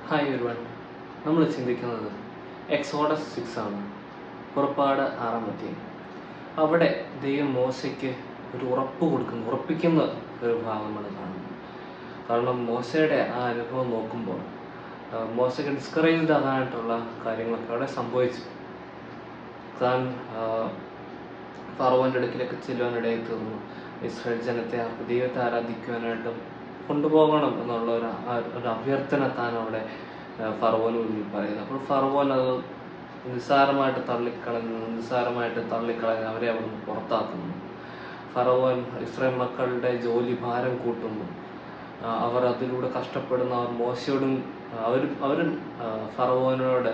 Hi ഒരുവൺ. നമ്മൾ ചിന്തിക്കുന്നത് exodus 6 ആണ്. പുറപ്പാട് 6-ാം അധ്യായം. അവിടെ ദൈവം മോശയ്ക്ക് ഒരു ഉറപ്പിക്കുന്ന ഒരു ഭാഗമാണ് കാണുന്നത്. കാരണം മോശയുടെ ആ അനുഭവം നോക്കുമ്പോൾ മോശയ്ക്ക് ഡിസ്കറേജ്ഡ് ആകാനായിട്ടുള്ള കാര്യങ്ങളൊക്കെ അവിടെ സംഭവിച്ചു. താൻ ഫറവോൻ്റെ അടുക്കിലൊക്കെ ചെല്ലുവാനിടയിൽ തീർന്നു. ഇസ്രായേൽ ജനത്തെ ദൈവത്തെ ആരാധിക്കുവാനായിട്ടും കൊണ്ടുപോകണം എന്നുള്ള ഒരു അഭ്യർത്ഥന താൻ അവിടെ ഫറവോന് മുന്നിൽ പറയുന്നത്. അപ്പോൾ ഫറവോൻ അത് നിസ്സാരമായിട്ട് തള്ളിക്കളഞ്ഞ് അവരെ അവിടുന്ന് പുറത്താക്കുന്നു. ഫറവോൻ ഇസ്രായേൽ മക്കളുടെ ജോലി ഭാരം കൂട്ടുന്നു. അവർ അതിലൂടെ കഷ്ടപ്പെടുന്ന മോശയോടും അവരും ഫറവോനോട്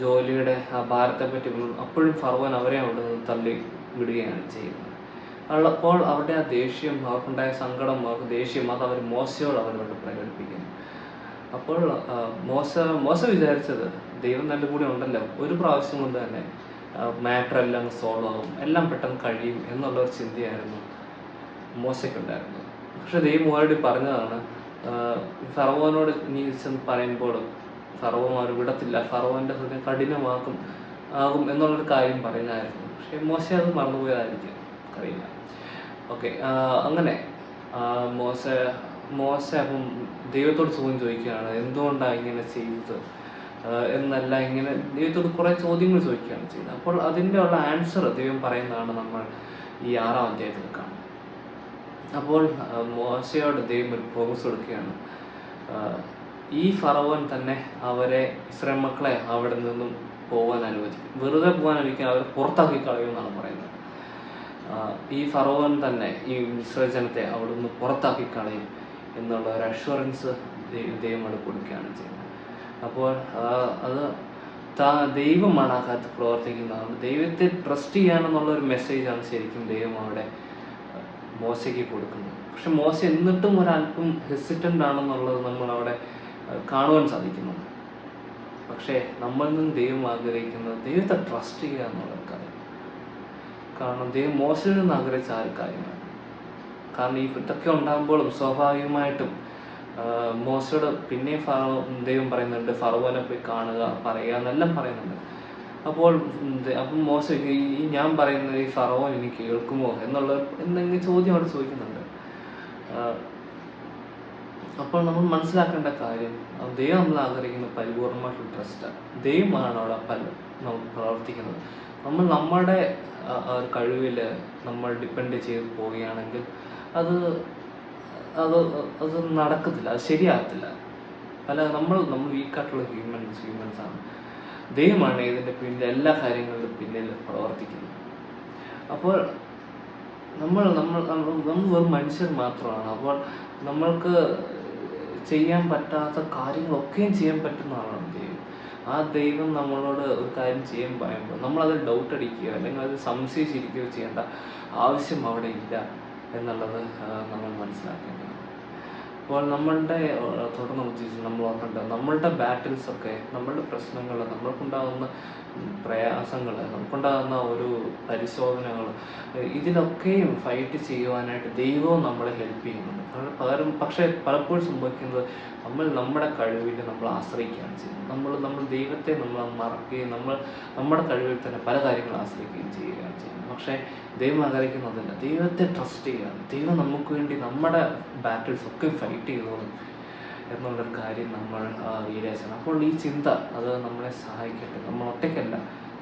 ജോലിയുടെ ആ ഭാരത്തെപ്പറ്റി അപ്പോഴും ഫറവോൻ അവരെ അവിടെ നിന്ന് തള്ളി വിടുകയാണ് ചെയ്യുന്നത്. അപ്പോൾ അവരുടെ ആ ദേഷ്യം, അവർക്കുണ്ടായ സങ്കടം, അവർക്ക് ദേഷ്യം, അത് അവർ മോശയോട് അവരോട് പ്രകടിപ്പിക്കുന്നു. അപ്പോൾ മോശ വിചാരിച്ചത് ദൈവം നല്ല കൂടി ഉണ്ടല്ലോ, ഒരു പ്രാവശ്യം കൊണ്ട് തന്നെ മാറ്റർ എല്ലാം സോൾവ് ആവും, എല്ലാം പെട്ടെന്ന് കഴിയും എന്നുള്ളൊരു ചിന്തയായിരുന്നു മോശയ്ക്കുണ്ടായിരുന്നത്. പക്ഷെ ദൈവം ഓൾറെഡി പറഞ്ഞതാണ്, ഫറവോനോട് നീ ചെന്ന് പറയുമ്പോൾ ഫറവോൻ അവർ വിടത്തില്ല, ഫറവോൻ്റെ ഹൃദയം കഠിനമാകും എന്നുള്ളൊരു കാര്യം പറയുന്നതായിരുന്നു. പക്ഷെ മോശ അത് മറന്നുപോയതായിരിക്കും, അറിയില്ല. ഓക്കെ, അങ്ങനെ മോശ അപ്പം ദൈവത്തോട് ചോദ്യം ചോദിക്കുകയാണ്, എന്തുകൊണ്ടാണ് ഇങ്ങനെ ചെയ്തത് എന്നല്ല, ഇങ്ങനെ ദൈവത്തോട് കുറേ ചോദ്യങ്ങൾ ചോദിക്കുകയാണ് ചെയ്യുന്നത്. അപ്പോൾ അതിൻ്റെ ഉള്ള ആൻസർ ദൈവം പറയുന്നതാണ് നമ്മൾ ഈ 6-ാം അധ്യായത്തിൽ കാണുന്നത്. അപ്പോൾ മോശയോട് ദൈവം ഒരു പ്രോമിസ് കൊടുക്കുകയാണ്, ഈ ഫറവോൻ തന്നെ അവരെ ഇസ്രായേൽ മക്കളെ അവിടെ നിന്നും പോകാൻ അനുവദിക്കും, വെറുതെ പോകാൻ അനുവദിക്കാൻ അവരെ പുറത്താക്കി കളയുമെന്നാണ് പറയുന്നത്. ഈ ഫറവോൻ തന്നെ ഈ ഇസ്രായേൽ ജനത്തെ അവിടെ നിന്ന് പുറത്താക്കി കളയും എന്നുള്ള ഒരു അഷ്വറൻസ് ദൈവം അവിടെ കൊടുക്കുകയാണ് ചെയ്യുന്നത്. അപ്പോൾ അത് ദൈവമാണ് ആ കാര്യത്തിൽ പ്രവർത്തിക്കുന്നത്. ദൈവത്തെ ട്രസ്റ്റ് ചെയ്യാനെന്നുള്ള ഒരു മെസ്സേജാണ് ശരിക്കും ദൈവം അവിടെ മോശയ്ക്ക് കൊടുക്കുന്നത്. പക്ഷെ മോശ എന്നിട്ടും ഒരല്പം ഹെസിറ്റൻ്റ് ആണെന്നുള്ളത് നമ്മളവിടെ കാണുവാൻ സാധിക്കുന്നുണ്ട്. പക്ഷേ നമ്മളിൽ നിന്ന് ദൈവം ആഗ്രഹിക്കുന്നത് ദൈവത്തെ ട്രസ്റ്റ് ചെയ്യുക എന്നുള്ള കാര്യം. കാരണം ദൈവം മോശയിൽ നിന്ന് ആഗ്രഹിച്ച ആ ഒരു കാര്യമാണ്. കാരണം ഈ ഇതൊക്കെ ഉണ്ടാകുമ്പോഴും സ്വാഭാവികമായിട്ടും മോശയോട് പിന്നെയും ദൈവം പറയുന്നുണ്ട്, ഫറവോനെ പോയി കാണുക, പറയുക എന്നെല്ലാം പറയുന്നുണ്ട്. അപ്പം മോശ ഈ ഞാൻ പറയുന്നത് ഈ ഫറവോൻ ഇനി കേൾക്കുമോ എന്നുള്ള എന്തെങ്കിലും ചോദ്യം അവിടെ ചോദിക്കുന്നുണ്ട്. അപ്പോൾ നമ്മൾ മനസ്സിലാക്കേണ്ട കാര്യം, ദൈവം നമ്മൾ ആഗ്രഹിക്കുന്ന പരിപൂർണമായിട്ടുള്ള ട്രസ്റ്റാണ്. ദൈവമാണ് അവിടെ നമുക്ക് പ്രവർത്തിക്കുന്നത്. നമ്മൾ നമ്മുടെ കഴിവിൽ നമ്മൾ ഡിപ്പെൻഡ് ചെയ്ത് പോവുകയാണെങ്കിൽ അത് നടക്കത്തില്ല, അത് ശരിയാകത്തില്ല. നമ്മൾ വീക്കായിട്ടുള്ള ഹ്യൂമൻസാണ്. ദൈവമാണ് ഇതിൻ്റെ പിന്നിൽ, എല്ലാ കാര്യങ്ങളിലും പിന്നിൽ പ്രവർത്തിക്കുന്നത്. അപ്പോൾ നമ്മൾ വെറും മനുഷ്യർ മാത്രമാണ്. അപ്പോൾ നമ്മൾക്ക് ചെയ്യാൻ പറ്റാത്ത കാര്യങ്ങളൊക്കെയും ചെയ്യാൻ പറ്റുന്ന ആളാണ് ദൈവം. ആ ദൈവം നമ്മളോട് ഒരു കാര്യം ചെയ്യാൻ പറയുമ്പോൾ നമ്മളതിൽ ഡൗട്ട് അടിക്കുകയോ അല്ലെങ്കിൽ അത് സംശയിച്ചിരിക്കുകയോ ചെയ്യേണ്ട ആവശ്യം അവിടെ ഇല്ല എന്നുള്ളത് നമ്മൾ മനസ്സിലാക്കേണ്ടതാണ്. അപ്പോൾ തുടർന്ന് നമ്മൾ ഓർക്കേണ്ടത്, നമ്മളുടെ ബാറ്റിൽസൊക്കെ, നമ്മളുടെ പ്രശ്നങ്ങൾ, നമ്മൾക്കുണ്ടാകുന്ന പ്രയാസങ്ങൾ, നമുക്കുണ്ടാകുന്ന ഒരു പരിശോധനകൾ, ഇതിലൊക്കെയും ഫൈറ്റ് ചെയ്യുവാനായിട്ട് ദൈവവും നമ്മളെ ഹെൽപ്പ് ചെയ്യുന്നുണ്ട്. പക്ഷേ പലപ്പോഴും സംഭവിക്കുന്നത് നമ്മുടെ കഴിവിൽ നമ്മൾ ആശ്രയിക്കുകയാണ് ചെയ്യുന്നത്. നമ്മൾ ദൈവത്തെ മറക്കുകയും നമ്മുടെ കഴിവിൽ തന്നെ പല കാര്യങ്ങളും ആശ്രയിക്കുകയും ചെയ്യുകയാണ് ചെയ്യുന്നത്. പക്ഷേ ദൈവം ആഗ്രഹിക്കുന്നതല്ല, ദൈവത്തെ ട്രസ്റ്റ് ചെയ്യുക. ദൈവം നമുക്ക് വേണ്ടി നമ്മുടെ ബാറ്റിൽസ് ഒക്കെ ഫൈറ്റ് ചെയ്തോളും എന്നുള്ളൊരു കാര്യം നമ്മൾ റിയലൈസ് ചെയ്യണം. അപ്പോൾ ഈ ചിന്ത അത് നമ്മളെ സഹായിക്കട്ടെ. നമ്മൾ ഒറ്റയ്ക്കല്ല,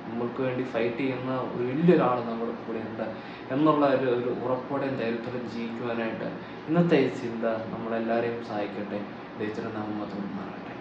നമ്മൾക്ക് വേണ്ടി ഫൈറ്റ് ചെയ്യുന്ന വലിയൊരാൾ നമ്മുടെ കൂടെ ഉണ്ട് എന്നുള്ള ഒരു ഉറപ്പോടെയും ധൈര്യത്തോടെയും ജീവിക്കുവാനായിട്ട് ഇന്നത്തെ ഈ ചിന്ത നമ്മളെല്ലാവരെയും സഹായിക്കട്ടെ. ദൈവത്തിൻ്റെ നാമത്തിൽ മാറട്ടെ.